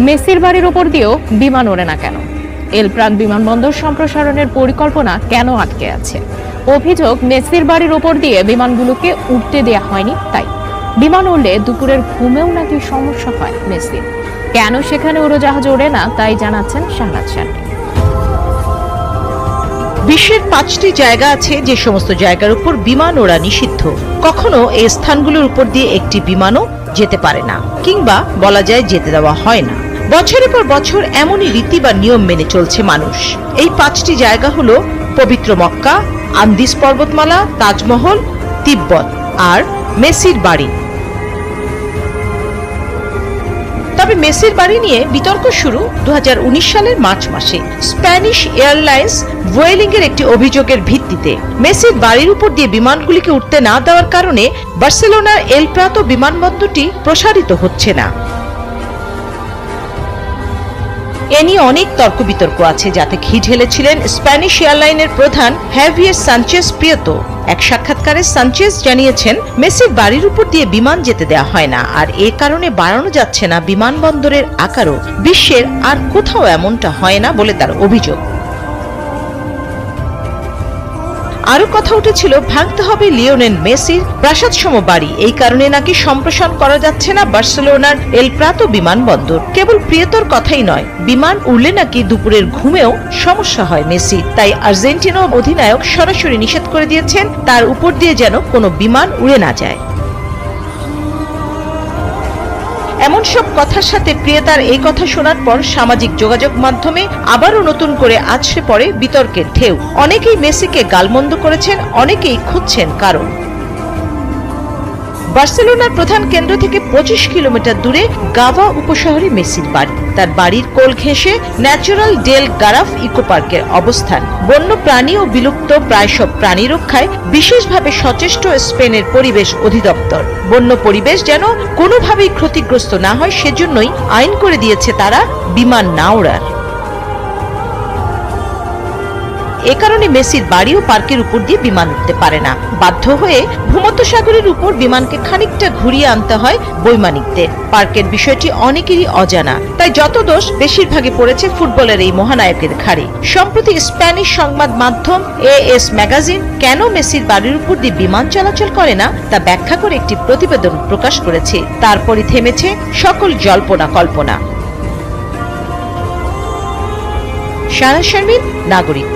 মেসির বাড়ির ওপর দিয়েও বিমান ওড়ে না কেন? এল প্রান বিমানবন্দর সম্প্রসারণের পরিকল্পনা কেন আটকে আছে? অভিযোগ, মেসির বাড়ির ওপর দিয়ে বিমানগুলোকে উঠতে দেয়া হয়নি। তাই বিমান উড়লে দুপুরের ঘুমেও নাকি সমস্যা হয় মেসির। কেন সেখানে উড়োজাহাজ ওড়ে না, তাই জানাচ্ছেন শাহনাজ শারমিন। বিশ্বের 5টি জায়গা আছে যে সমস্ত জায়গার উপর বিমান ওড়া নিষিদ্ধ। কখনো এই স্থানগুলোর উপর দিয়ে একটি বিমানও যেতে পারে না, কিংবা বলা যায় যেতে দেওয়া হয় না। বছরের পর বছর এমনই রীতি বা নিয়ম মেনে চলছে মানুষ। এই 5টি জায়গা হলো পবিত্র মক্কা, আন্দিজ পর্বতমালা, তাজমহল, তিব্বত আর মেসির বাড়ি। তবে মেসির বাড়ি নিয়ে বিতর্ক শুরু 2019 সালের মার্চ মাসে স্প্যানিশ এয়ারলাইন্স ভুয়েলিং এর একটি অভিযোগের ভিত্তিতে। মেসির বাড়ির উপর দিয়ে বিমানগুলিকে উঠতে না দেওয়ার কারণে বার্সেলোনার এল প্রাতো বিমানবন্দরটি প্রসারিত হচ্ছে না। এ নিয়ে অনেক তর্ক বিতর্ক আছে, যাতে ঘি ঢেলেছিলেন স্প্যানিশ এয়ারলাইনের প্রধান হ্যাভিয়ার সানচেজ প্রিয়েতো। এক সাক্ষাৎকারে সানচেজ জানিয়েছেন, মেসির বাড়ির উপর দিয়ে বিমান যেতে দেওয়া হয় না, আর এ কারণে বাড়ানো যাচ্ছে না বিমানবন্দরের আকারও। বিশ্বের আর কোথাও এমনটা হয় না বলে তার অভিযোগ। আরো কথা উঠেছিল, ভাঙতে হবে লিওনেল মেসির প্রাসাদসম বাড়ি। এই কারণে নাকি সম্প্রসারণ করা যাচ্ছে না বার্সেলোনার এল প্রাতো বিমানবন্দর। কেবল প্রিয়তর কথাই নয়, বিমান উড়লে নাকি দুপুরের ঘুমেও সমস্যা হয় মেসি। তাই আর্জেন্টিনা অধিনায়ক সরাসরি নিষেধ করে দিয়েছেন, তার উপর দিয়ে যেন কোনো বিমান উড়ে না যায়। এমন সব কথার সাথে প্রিয়তার এই কথা শোনার পর সামাজিক যোগাযোগ মাধ্যমে আবারও নতুন করে আছড়ে পড়ে বিতর্কের ঢেউ। অনেকেই মেসিকে গালমন্দ করেছেন, অনেকেই খুঁজছেন কারণ। বার্সেলোনার প্রধান কেন্দ্র থেকে 25 কিলোমিটার দূরে গাভা উপশহরে মেসির বাড়ি। তার বাড়ির কোল ঘেঁষে ন্যাচারাল ডেল গারাফ ইকো পার্কের অবস্থান। বন্য প্রাণী ও বিলুপ্ত প্রায় সব প্রাণী রক্ষায় বিশেষভাবে সচেষ্ট স্পেনের পরিবেশ অধিদপ্তর। বন্য পরিবেশ যেন কোনোভাবেই ক্ষতিগ্রস্ত না হয়, সেজন্যই আইন করে দিয়েছে তারা বিমান না ওড়ার। এ কারণে মেসির বাড়ি ও পার্কের উপর দিয়ে বিমান উঠতে পারে না। বাধ্য হয়ে ভূমধ্যসাগরের উপর বিমানকে খানিকটা ঘুরিয়ে আনতে হয় বৈমানিকদের। পার্কের বিষয়টি অনেকেরই অজানা, তাই যত দোষ বেশিরভাগই পড়েছে ফুটবলের এই মহানায়কের ঘাড়ে। সম্প্রতি স্প্যানিশ সংবাদ মাধ্যম AS ম্যাগাজিন কেন মেসির বাড়ির উপর দিয়ে বিমান চলাচল করে না তা ব্যাখ্যা করে একটি প্রতিবেদন প্রকাশ করেছে। তারপরই থেমেছে সকল জল্পনা কল্পনা। শাহনাজ শারমিন, নাগরিক।